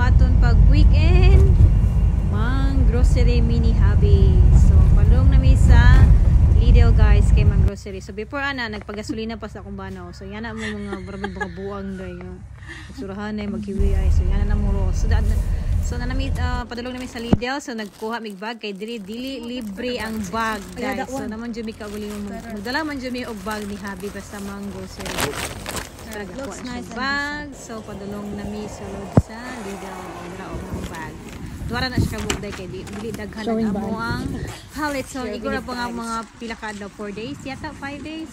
sa aton pag weekend mang grocery mini hobby. So padung nami sa Lidl guys kay mang grocery. So before ana nagpagasolina pa sa akong banaw. So yana mo mga buang day nga. Surahan na magkiwi ay. So yana na mo. So na nami padulong nami sa Lidl. So nagkuha mig bag kay dili libre ang bag guys. So naman jud mi kauli mo. Mudala man jud mi og bag ni hobby basta mang grocery. Looks nice bag. So padulong nami sulod sa Lidl og bag. Duwara na siya kabugday kay dili daghan ang amuang halit. So igura pa nga mga pila ka adlaw 4 days yata 5 days.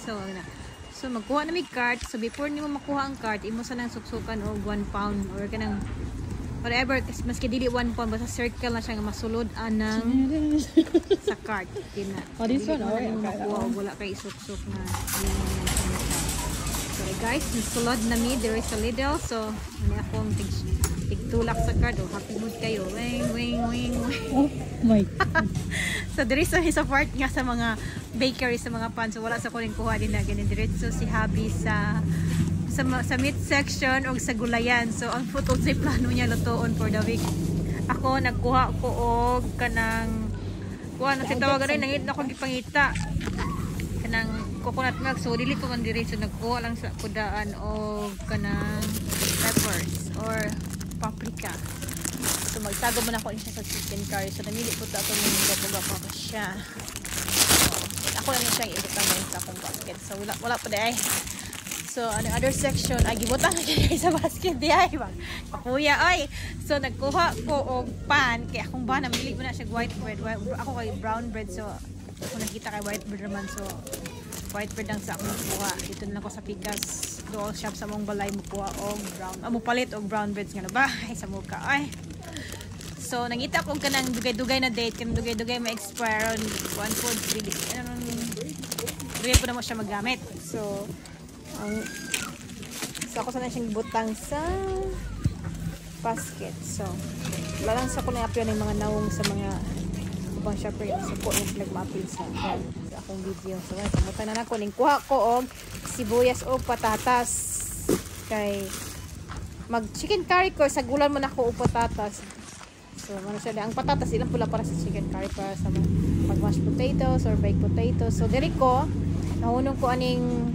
So magkuha na mig cart. So before nimo makuha ang cart imo sa nang suksukan og 1 pound or kanang whatever maski dili 1 pound basta circle na siya nga masulod anang sa cart kina. Oh, this one makuha wala kay suksok na. So guys, sulod na mi there is a Lidl. So ano akong tigtulak sa card. Oh, happy mood kayo. Wing. Oh my God. So there is a part nga sa mga bakery, sa mga pan. So wala sa kuning kuha din na ganun. Diretso si Habi sa meat section o sa gulayan. So ang photo sa plano niya lutoon for the week. Ako nagkuha ko og kanang kuha na sitawagan rin nangit na ko gipangita. Kanang coconut milk. So dili ko man diretso nagkuha lang sa kudaan o kanang peppers or paprika. So magtago muna ako siya sa chicken curry. So namili po ito ng gapo-gapo ko siya. So, ako lang siyang ibutang ngayon sa akong basket. So wala po dahil. So ano other section ay gibutang na siya sa basket di ay bang kapuya ay. So nagkuha ko og pan kay akong ba namili ko na siya white bread. Ako kay brown bread. So ako nakita kay white bread naman. So white bread ang sa akong kuha. Dito na ako sa Pikas dool shop sa mong balay mo kuha og brown. Amo palit og brown breads nga na ba? Ay sa muka ay. So nangita ko kanang dugay-dugay na date, kanang dugay-dugay ma-expire on one food really. Dugay po na mo siya magamit. So ako sana siyang butang sa basket. So wala lang sa ko na apyo ng mga nawong sa mga ubang shopper yung support yung nagmapil sa akong video. So kamutan na nako ning kuha ko og sibuyas o patatas kay mag chicken curry ko sa gulan mo nako og patatas. So ano siya ang patatas ilang pula para sa chicken curry para sa mag mashed potatoes or baked potatoes. So diri ko nahunong ko aning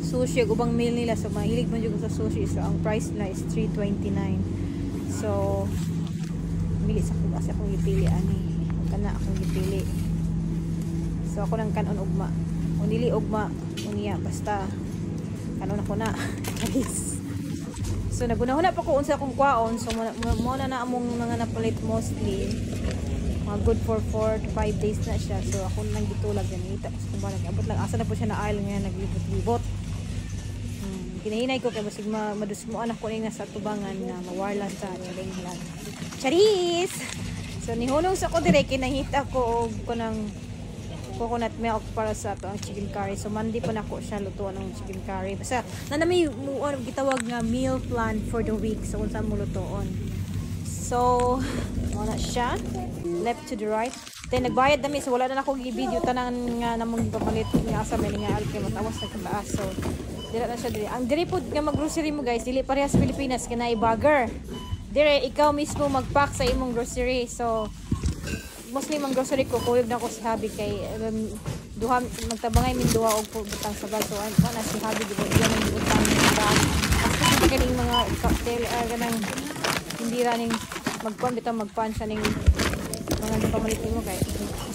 sushi ug ubang meal nila. So mahilig man jud ko sa sushi. So ang price nila is $3.29. So mili sa ko kasi akong gipili ani kana akong gipili. So ako nang kanon ugma. Unili ugma unya basta kanon ako na. Guys. So nagunahuna pa ko unsa akong kwaon. So mo na among mga napalit mostly. Mga good for 4 to 5 days na siya. So ako nang gitulag ganita. So kung ba nag-abot lang asa na po siya na aisle nga naglibot-libot. Kinahinay ko kay basig madusmoan ako ning nasa tubangan na mawarlan sa charinglan. Charis. So nihunong sa ko dire kinahita ko og kanang coconut milk para sa ato ang chicken curry. So Monday pa nako siya lutuan ng chicken curry. Basta na nami gitawag nga meal plan for the week. So unsa mo lutuon. So wala siya. Left to the right. Then nagbayad nami so wala na nako gi-video tanan nga namong papalit nga asa may nga alkay matawas nagkataas. So dira na siya dire. Ang dire pod nga mag-grocery mo guys, dili parehas Pilipinas kanay bagger. Dire ikaw mismo mag-pack sa imong grocery. So mostly mang grocery ko kuyog na ko si Habi kay duha magtabangay min duha og butang sa bag. So ana si Habi di ba diyan ang butang sa bag. Basta kaning mga cocktail ganang hindi ra ning magpon bitaw magpan sa ning mga pamalit mo kay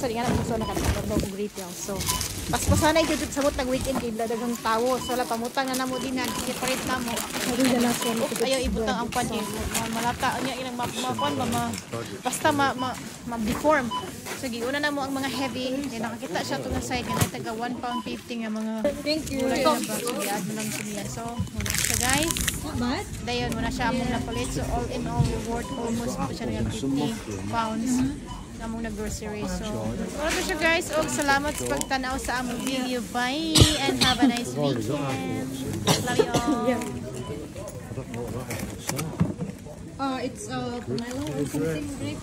so di nga na gusto na kadto og retail. So paspasanay jud sa mutag weekend kay daghang tawo. So la pamutang na namo dinan separate na mo. Ayaw ibutang ang pan niya. Malata niya ilang mapon ba basta ma-deform. So giuna na mo ang mga heavy. Kaya nakakita siya to na side nga taga 1 pound 50 nga mga thank you. So giad mo lang sila. So so guys, dayon mo na siya among napalit. So all in all worth almost po siya nga 50 pounds. Among nag-grocery. So, wala po siya guys. Og salamat sa pagtanaw sa among video. Bye and have a nice weekend. Love you all. It's pomelo or something.